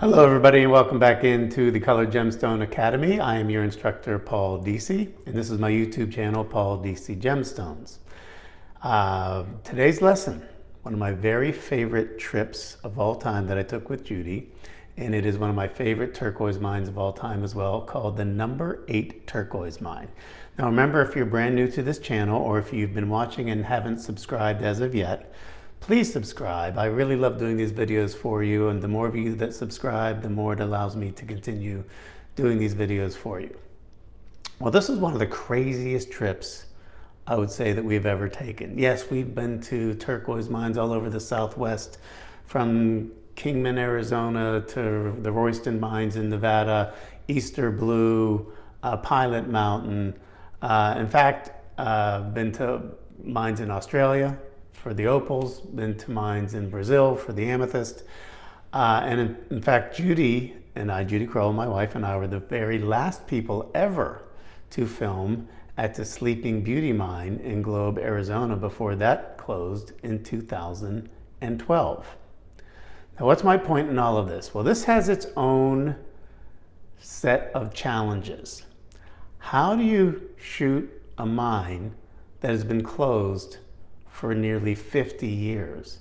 Hello everybody and welcome back into the Colored Gemstone Academy. I am your instructor Paul Deasy and this is my YouTube channel Paul Deasy Gemstones. Today's lesson, one of my very favorite trips of all time that I took with Judy, and it is one of my favorite turquoise mines of all time as well, called the number 8 turquoise mine. Now remember, if you're brand new to this channel or if you've been watching and haven't subscribed as of yet, please subscribe. I really love doing these videos for you, and the more of you that subscribe, the more it allows me to continue doing these videos for you. Well, this is one of the craziest trips I would say that we've ever taken. Yes, we've been to turquoise mines all over the Southwest, from Kingman, Arizona to the Royston mines in Nevada, Easter Blue, Pilot Mountain. In fact, been to mines in Australia for the opals, been to mines in Brazil for the amethyst. And in fact, Judy Crowell, my wife, and I were the very last people ever to film at the Sleeping Beauty mine in Globe, Arizona, before that closed in 2012. Now, what's my point in all of this? Well, this has its own set of challenges. How do you shoot a mine that has been closed for nearly 50 years?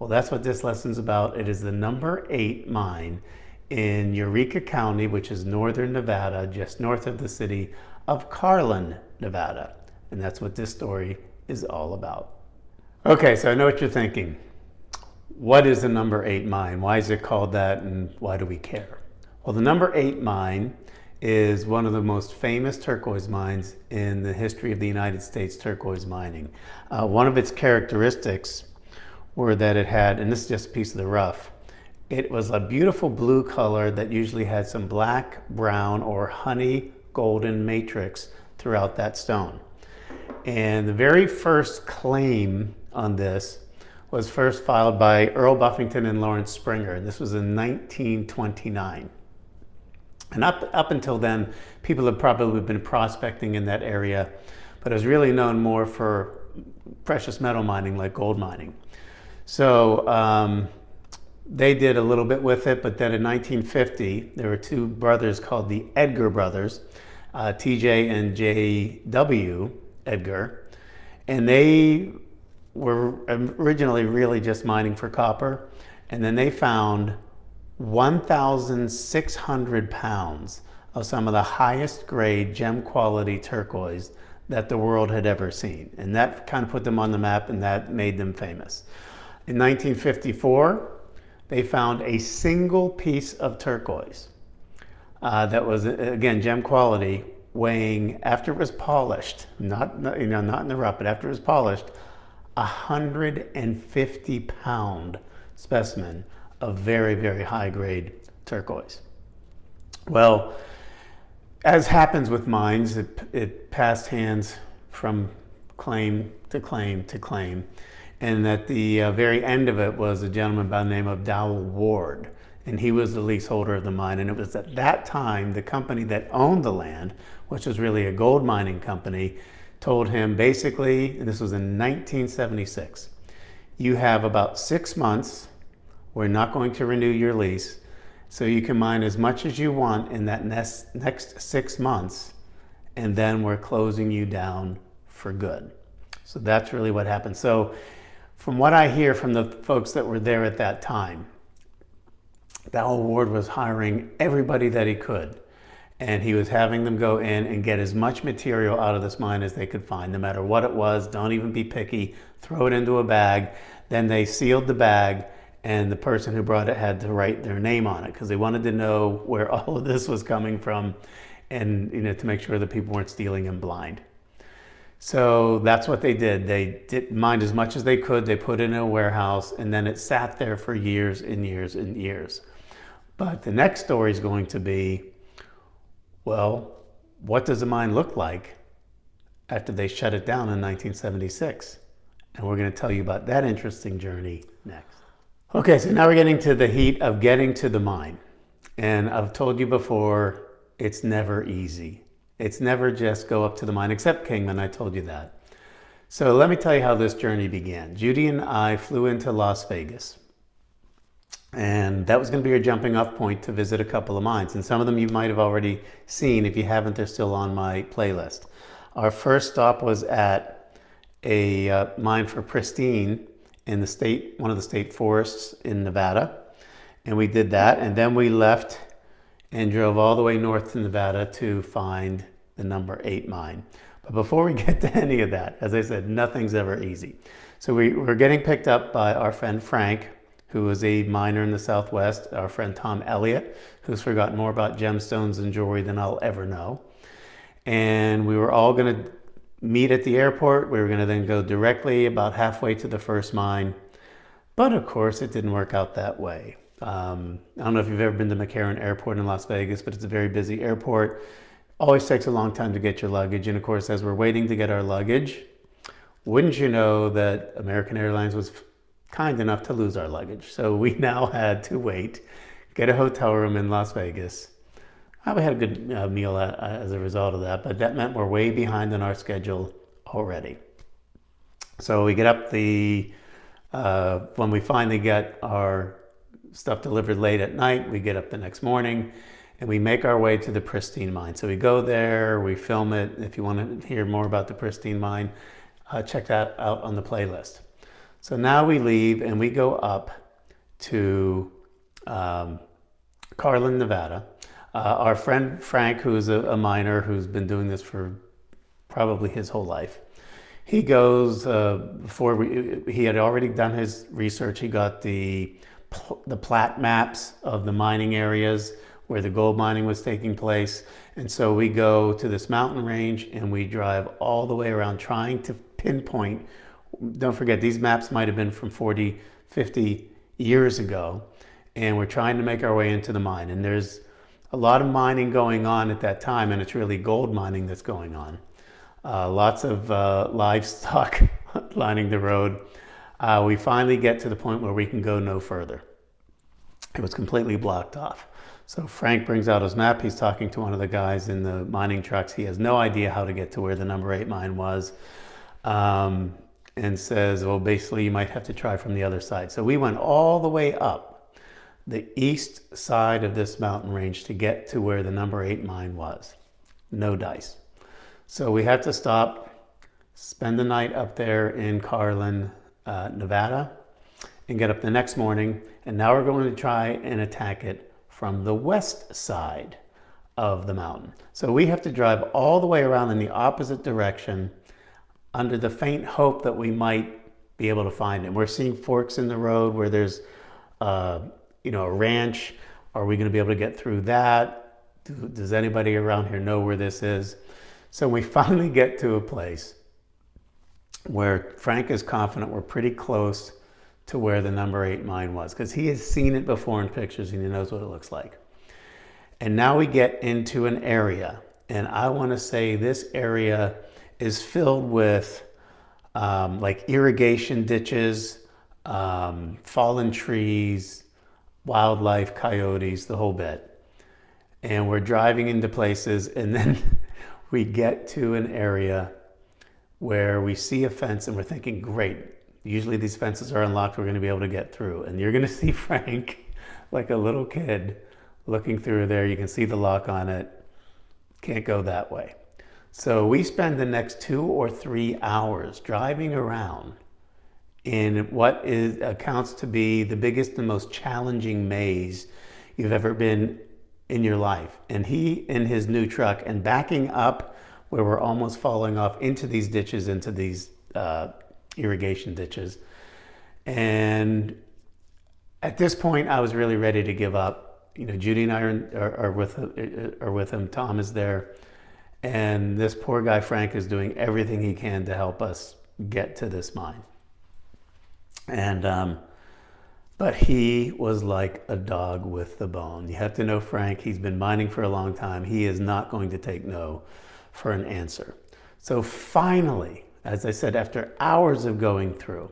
Well, that's what this lesson's about. It is the number 8 mine in Eureka County, which is northern Nevada, just north of the city of Carlin, Nevada. And that's what this story is all about. Okay, so I know what you're thinking. What is the number 8 mine? Why is it called that, and why do we care? Well, the number 8 mine is one of the most famous turquoise mines in the history of the United States turquoise mining. One of its characteristics were that it had, and this is just a piece of the rough, it was a beautiful blue color that usually had some black, brown, or honey golden matrix throughout that stone. And the very first claim on this was first filed by Earl Buffington and Lawrence Springer, and this was in 1929. And up until then, people had probably been prospecting in that area, but it was really known more for precious metal mining, like gold mining. So they did a little bit with it, but then in 1950, there were 2 brothers called the Edgar brothers, TJ and JW Edgar, and they were originally really just mining for copper, and then they found 1,600 pounds of some of the highest grade gem quality turquoise that the world had ever seen. And that kind of put them on the map, and that made them famous. In 1954, they found a single piece of turquoise that was, again, gem quality, weighing, after it was polished, not in the rough, but after it was polished, 150-pound specimen of very, very high grade turquoise. Well, as happens with mines, it passed hands from claim to claim to claim. And at the very end of it was a gentleman by the name of Dowell Ward. And he was the leaseholder of the mine. And it was at that time, the company that owned the land, which was really a gold mining company, told him basically, and this was in 1976, you have about 6 months. We're not going to renew your lease, so you can mine as much as you want in that next 6 months, and then we're closing you down for good. So that's really what happened. So from what I hear from the folks that were there at that time, Dowell Ward was hiring everybody that he could, and he was having them go in and get as much material out of this mine as they could find, no matter what it was. Don't even be picky, throw it into a bag. Then they sealed the bag, and the person who brought it had to write their name on it because they wanted to know where all of this was coming from, and to make sure that people weren't stealing them blind. So that's what they did. They did mine as much as they could. They put it in a warehouse, and then it sat there for years and years and years. But the next story is going to be, well, what does a mine look like after they shut it down in 1976? And we're going to tell you about that interesting journey next. Okay, so now we're getting to the heat of getting to the mine. And I've told you before, it's never easy. It's never just go up to the mine, except Kingman, I told you that. So let me tell you how this journey began. Judy and I flew into Las Vegas. And that was going to be our jumping off point to visit a couple of mines. And some of them you might have already seen. If you haven't, they're still on my playlist. Our first stop was at a mine for pristine in the state, one of the state forests in Nevada. And we did that. And then we left and drove all the way north to Nevada to find the number 8 mine. But before we get to any of that, as I said, nothing's ever easy. So we're getting picked up by our friend Frank, who is a miner in the Southwest, our friend Tom Elliott, who's forgotten more about gemstones and jewelry than I'll ever know. And we were all going to meet at the airport. We were going to then go directly about halfway to the first mine. But of course, it didn't work out that way. I don't know if you've ever been to McCarran Airport in Las Vegas, but it's a very busy airport. Always takes a long time to get your luggage. And of course, as we're waiting to get our luggage, wouldn't you know that American Airlines was kind enough to lose our luggage. So we now had to wait, get a hotel room in Las Vegas. We had a good meal as a result of that, but that meant we're way behind on our schedule already. So we get up when we finally get our stuff delivered late at night, we get up the next morning and we make our way to the Pristine Mine. So we go there, we film it. If you want to hear more about the Pristine Mine, check that out on the playlist. So now we leave and we go up to Carlin, Nevada. Our friend Frank, who's a miner who's been doing this for probably his whole life, he goes, he had already done his research. He got the plat maps of the mining areas where the gold mining was taking place. And so we go to this mountain range and we drive all the way around trying to pinpoint. Don't forget, these maps might have been from 40, 50 years ago, and we're trying to make our way into the mine. And there's a lot of mining going on at that time, and it's really gold mining that's going on. Lots of livestock lining the road. We finally get to the point where we can go no further. It was completely blocked off. So Frank brings out his map. He's talking to one of the guys in the mining trucks. He has no idea how to get to where the number 8 mine was. And says, well, basically you might have to try from the other side. So we went all the way up the east side of this mountain range to get to where the number 8 mine was. No dice. So we had to stop, spend the night up there in Carlin, Nevada, and get up the next morning. And now we're going to try and attack it from the west side of the mountain. So we have to drive all the way around in the opposite direction under the faint hope that we might be able to find it. We're seeing forks in the road where there's a ranch. Are we going to be able to get through that? Does anybody around here know where this is? So we finally get to a place where Frank is confident we're pretty close to where the number 8 mine was, because he has seen it before in pictures and he knows what it looks like. And now we get into an area, and I want to say this area is filled with like irrigation ditches, fallen trees, wildlife, coyotes, the whole bit. And we're driving into places, and then we get to an area where we see a fence and we're thinking, great, usually these fences are unlocked, we're going to be able to get through. And you're going to see Frank like a little kid looking through there. You can see the lock on it. Can't go that way. So we spend the next 2 or 3 hours driving around in what accounts to be the biggest and most challenging maze you've ever been in your life. And he in his new truck and backing up where we're almost falling off into these ditches, into these irrigation ditches. And at this point, I was really ready to give up. Judy and I are with him. Tom is there. And this poor guy, Frank, is doing everything he can to help us get to this mine. And, but he was like a dog with the bone. You have to know Frank. He's been mining for a long time. He is not going to take no for an answer. So finally, as I said, after hours of going through,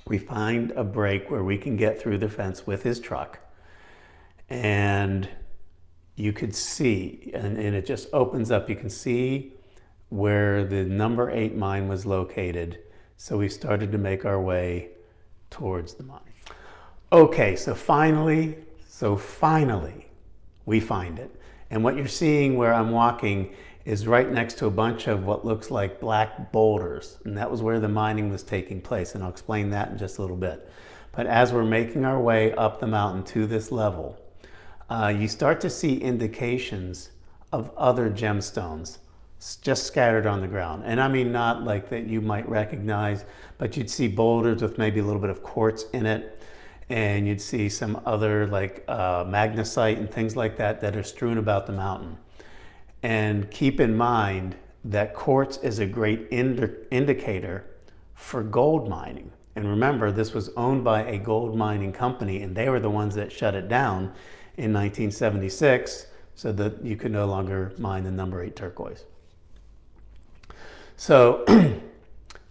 we find a break where we can get through the fence with his truck. And you could see, and it just opens up, you can see where the number 8 mine was located. So we started to make our way towards the mine. Okay, so finally, we find it. And what you're seeing where I'm walking is right next to a bunch of what looks like black boulders. And that was where the mining was taking place. And I'll explain that in just a little bit. But as we're making our way up the mountain to this level, you start to see indications of other gemstones just scattered on the ground. And I mean, not like that you might recognize, but you'd see boulders with maybe a little bit of quartz in it. And you'd see some other like magnesite and things like that that are strewn about the mountain. And keep in mind that quartz is a great indicator for gold mining. And remember, this was owned by a gold mining company, and they were the ones that shut it down in 1976 so that you could no longer mine the number 8 turquoise. So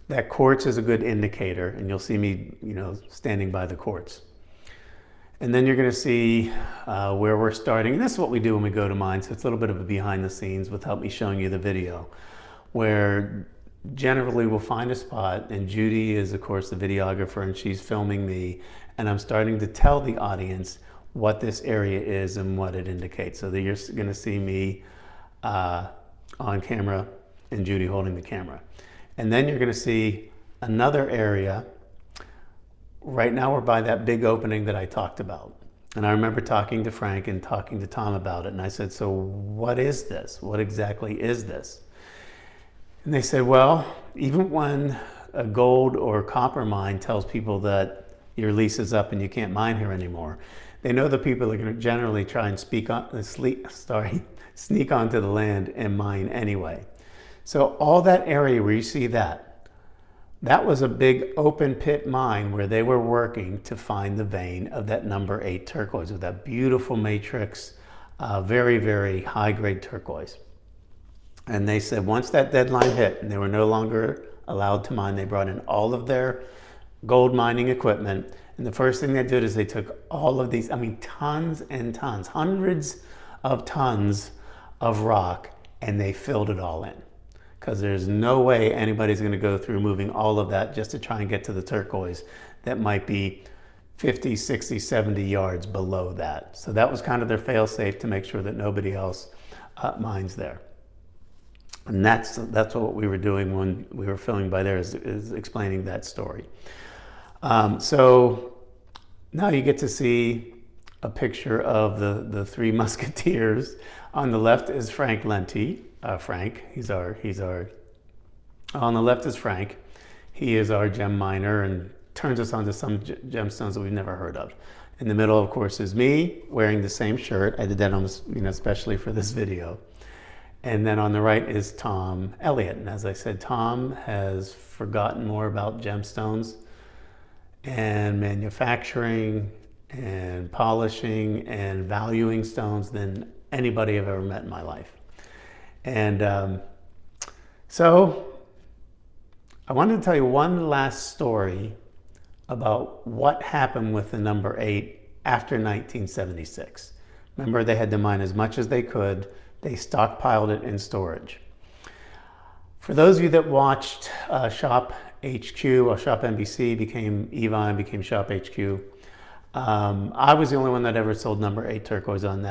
that quartz is a good indicator, and you'll see me, standing by the quartz. And then you're going to see where we're starting. And this is what we do when we go to mine. So it's a little bit of a behind the scenes without me showing you the video, where generally we'll find a spot, and Judy is, of course, the videographer, and she's filming me. And I'm starting to tell the audience what this area is and what it indicates. So that you're going to see me on camera and Judy holding the camera. And then you're going to see another area. Right now we're by that big opening that I talked about. And I remember talking to Frank and talking to Tom about it. And I said, so what is this? What exactly is this? And they said, well, even when a gold or copper mine tells people that your lease is up and you can't mine here anymore, they know the people are going to generally try and sneak onto the land and mine anyway. So all that area where you see that was a big open pit mine where they were working to find the vein of that number 8 turquoise with that beautiful matrix, very, very high grade turquoise. And they said once that deadline hit and they were no longer allowed to mine, they brought in all of their gold mining equipment. And the first thing they did is they took all of these, tons and tons, hundreds of tons of rock, and they filled it all in. Because there's no way anybody's going to go through moving all of that just to try and get to the turquoise that might be 50, 60, 70 yards below that. So that was kind of their fail-safe to make sure that nobody else mines there. And that's what we were doing when we were filming by there, is explaining that story. So now you get to see a picture of the 3 musketeers. On the left is Frank Lenti. Frank, on the left is Frank. He is our gem miner and turns us onto some gemstones that we've never heard of. In the middle, of course, is me wearing the same shirt. I did that almost, especially for this video. And then on the right is Tom Elliott. And as I said, Tom has forgotten more about gemstones and manufacturing and polishing and valuing stones than anybody I've ever met in my life. And so I wanted to tell you one last story about what happened with the number 8 after 1976. Remember, they had to mine as much as they could. They stockpiled it in storage. For those of you that watched Shop HQ, or Shop NBC became Evine, became Shop HQ, I was the only one that ever sold number 8 turquoise on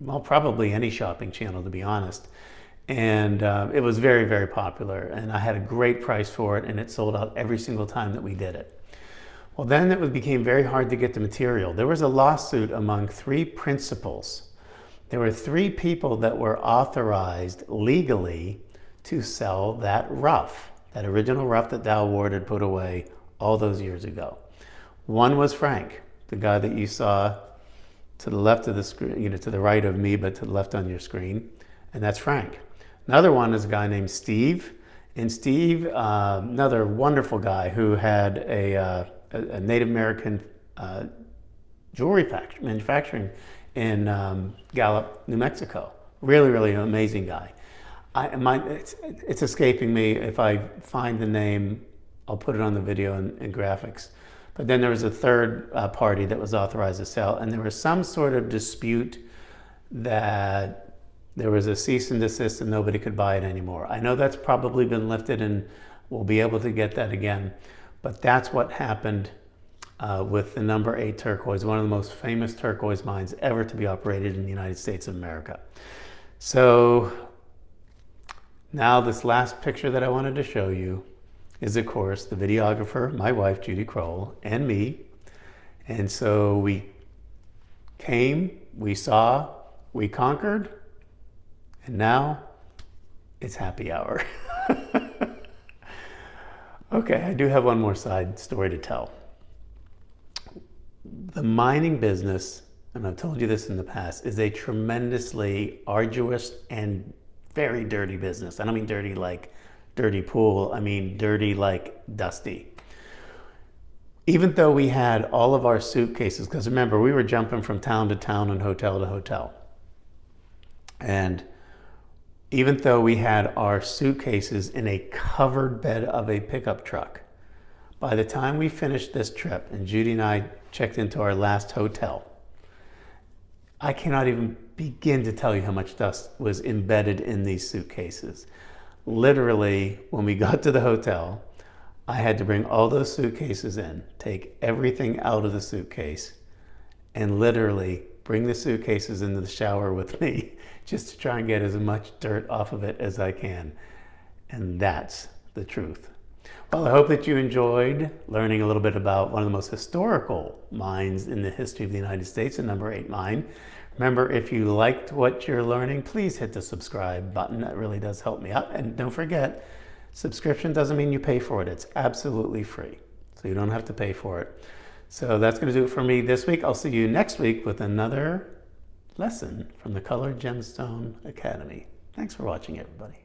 well, probably any shopping channel, to be honest. And it was very, very popular. And I had a great price for it, and it sold out every single time that we did it. Well, then it became very hard to get the material. There was a lawsuit among 3 principals. There were 3 people that were authorized legally to sell that rough, that original rough that Dow Ward had put away all those years ago. One was Frank, the guy that you saw to the left of the screen, to the right of me, but to the left on your screen, and that's Frank. Another one is a guy named Steve, and Steve, another wonderful guy who had a Native American jewelry manufacturing in Gallup, New Mexico. Really, really amazing guy. It's escaping me. If I find the name, I'll put it on the video and graphics. But then there was a third party that was authorized to sell, and there was some sort of dispute that there was a cease and desist and nobody could buy it anymore. I know that's probably been lifted and we'll be able to get that again, but that's what happened with the number 8 turquoise, one of the most famous turquoise mines ever to be operated in the United States of America. So now this last picture that I wanted to show you is, of course, the videographer, my wife, Judy Kroll, and me. And so we came, we saw, we conquered, and now it's happy hour. Okay, I do have one more side story to tell. The mining business, and I've told you this in the past, is a tremendously arduous and very dirty business. I don't mean dirty like dirty pool, I mean dirty like dusty. Even though we had all of our suitcases, because remember, we were jumping from town to town and hotel to hotel. And even though we had our suitcases in a covered bed of a pickup truck, by the time we finished this trip and Judy and I checked into our last hotel, I cannot even begin to tell you how much dust was embedded in these suitcases. Literally, when we got to the hotel, I had to bring all those suitcases in, take everything out of the suitcase, and literally bring the suitcases into the shower with me just to try and get as much dirt off of it as I can. And that's the truth. Well, I hope that you enjoyed learning a little bit about one of the most historical mines in the history of the United States, the number 8 mine. Remember, if you liked what you're learning, please hit the subscribe button. That really does help me out. And don't forget, subscription doesn't mean you pay for it. It's absolutely free, so you don't have to pay for it. So that's going to do it for me this week. I'll see you next week with another lesson from the Colored Gemstone Academy. Thanks for watching, everybody.